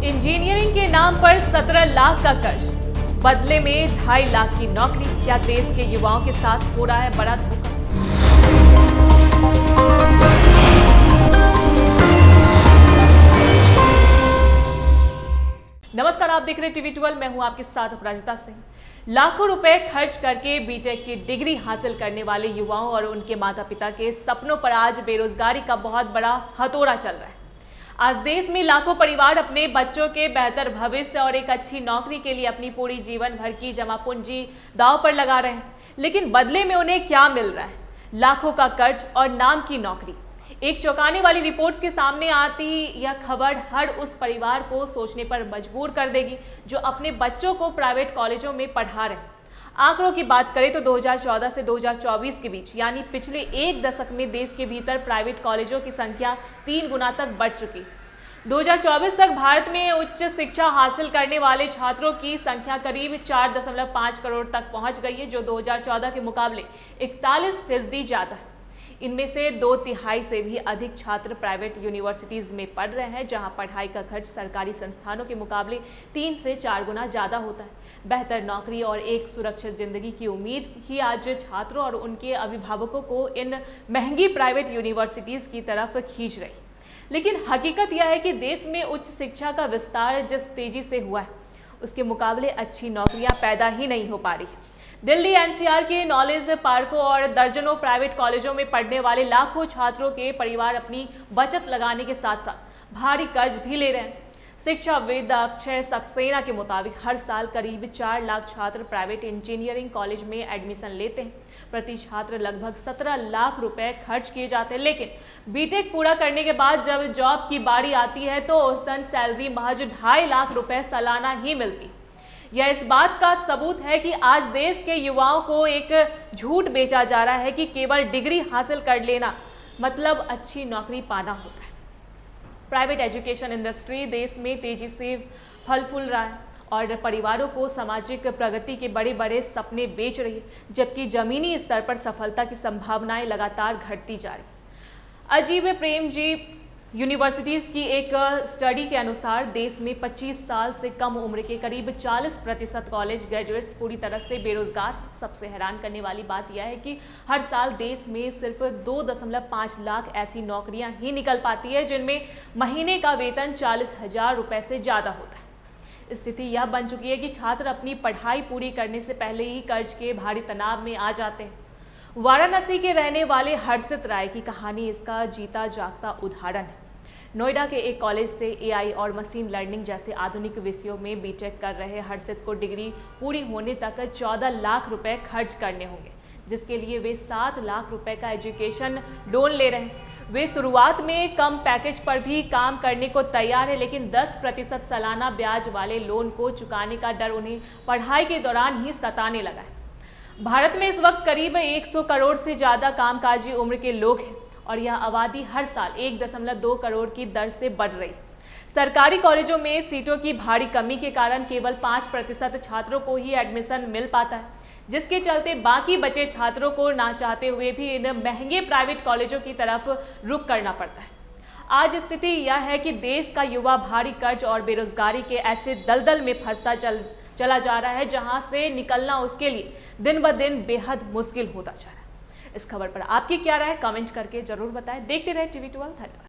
Engineering के नाम पर 17 लाख का कर्ज, बदले में 2.5 लाख की नौकरी। क्या देश के युवाओं के साथ हो रहा है बड़ा धोखा? नमस्कार, आप देख रहे हैं टीवी 12। मैं हूं आपके साथ अपराजिता सिंह। लाखों रुपए खर्च करके बीटेक की डिग्री हासिल करने वाले युवाओं और उनके माता पिता के सपनों पर आज बेरोजगारी का बहुत बड़ा हथौड़ा चल रहा है। आज देश में लाखों परिवार अपने बच्चों के बेहतर भविष्य और एक अच्छी नौकरी के लिए अपनी पूरी जीवन भर की जमा पूंजी दांव पर लगा रहे हैं, लेकिन बदले में उन्हें क्या मिल रहा है? लाखों का कर्ज और नाम की नौकरी। एक चौंकाने वाली रिपोर्ट्स के सामने आती यह खबर हर उस परिवार को सोचने पर मजबूर कर देगी जो अपने बच्चों को प्राइवेट कॉलेजों में पढ़ा रहे हैं। आंकड़ों की बात करें तो 2014 से 2024 के बीच यानी पिछले एक दशक में देश के भीतर प्राइवेट कॉलेजों की संख्या 3 गुना तक बढ़ चुकी। 2024 तक भारत में उच्च शिक्षा हासिल करने वाले छात्रों की संख्या करीब 4.5 करोड़ तक पहुंच गई है, जो 2014 के मुकाबले 41% ज्यादा है। इनमें से 2/3 से भी अधिक छात्र प्राइवेट यूनिवर्सिटीज में पढ़ रहे हैं, जहां पढ़ाई का खर्च सरकारी संस्थानों के मुकाबले 3 से 4 गुना ज्यादा होता है। बेहतर नौकरी और एक सुरक्षित जिंदगी की उम्मीद ही आज छात्रों और उनके अभिभावकों को इन महंगी प्राइवेट यूनिवर्सिटीज की तरफ खींच रही। लेकिन हकीकत यह है कि देश में उच्च शिक्षा का विस्तार जिस तेजी से हुआ है, उसके मुकाबले अच्छी नौकरियां पैदा ही नहीं हो पा रही। दिल्ली एनसीआर के नॉलेज पार्कों और दर्जनों प्राइवेट कॉलेजों में पढ़ने वाले लाखों छात्रों के परिवार अपनी बचत लगाने के साथ साथ भारी कर्ज भी ले रहे हैं। शिक्षाविद अक्षय सक्सेना के मुताबिक हर साल करीब 4 लाख छात्र प्राइवेट इंजीनियरिंग कॉलेज में एडमिशन लेते हैं। प्रति छात्र लगभग 17 लाख रुपए खर्च किए जाते हैं, लेकिन बीटेक पूरा करने के बाद जब जॉब की बारी आती है तो औसतन सैलरी महज 2.5 लाख रुपए सालाना ही मिलती। यह इस बात का सबूत है कि आज देश के युवाओं को एक झूठ बेचा जा रहा है कि केवल डिग्री हासिल कर लेना मतलब अच्छी नौकरी पाना होता है। प्राइवेट एजुकेशन इंडस्ट्री देश में तेजी से फल फूल रहा है और परिवारों को सामाजिक प्रगति के बड़े बड़े सपने बेच रही है, जबकि जमीनी स्तर पर सफलता की संभावनाएं लगातार घटती जा रही। अजीब प्रेम जी यूनिवर्सिटीज़ की एक स्टडी के अनुसार देश में 25 साल से कम उम्र के करीब 40% कॉलेज ग्रेजुएट्स पूरी तरह से बेरोजगार। सबसे हैरान करने वाली बात यह है कि हर साल देश में सिर्फ 2.5 लाख ऐसी नौकरियां ही निकल पाती है जिनमें महीने का वेतन 40,000 रुपये से ज़्यादा होता है। स्थिति यह बन चुकी है कि छात्र अपनी पढ़ाई पूरी करने से पहले ही कर्ज के भारी तनाव में आ जाते हैं। वाराणसी के रहने वाले हर्षित राय की कहानी इसका जीता जागता उदाहरण है। नोएडा के एक कॉलेज से एआई और मशीन लर्निंग जैसे आधुनिक विषयों में बीटेक कर रहे हर्षित को डिग्री पूरी होने तक 14 लाख रुपए खर्च करने होंगे, जिसके लिए वे 7 लाख रुपए का एजुकेशन लोन ले रहे हैं। वे शुरुआत में कम पैकेज पर भी काम करने को तैयार है, लेकिन 10% सालाना ब्याज वाले लोन को चुकाने का डर उन्हें पढ़ाई के दौरान ही सताने लगा है। भारत में इस वक्त करीब 100 करोड़ से ज़्यादा कामकाजी उम्र के लोग हैं और यह आबादी हर साल 1.2 करोड़ की दर से बढ़ रही। सरकारी कॉलेजों में सीटों की भारी कमी के कारण केवल 5% छात्रों को ही एडमिशन मिल पाता है, जिसके चलते बाकी बचे छात्रों को ना चाहते हुए भी इन महंगे प्राइवेट कॉलेजों की तरफ रुख करना पड़ता है। आज स्थिति यह है कि देश का युवा भारी कर्ज और बेरोजगारी के ऐसे दलदल में फंसता चला जा रहा है जहां से निकलना उसके लिए दिन ब दिन बेहद मुश्किल होता जा रहा है। इस खबर पर आपकी क्या राय है? कमेंट करके जरूर बताएं। देखते रहे टीवी 12। धन्यवाद।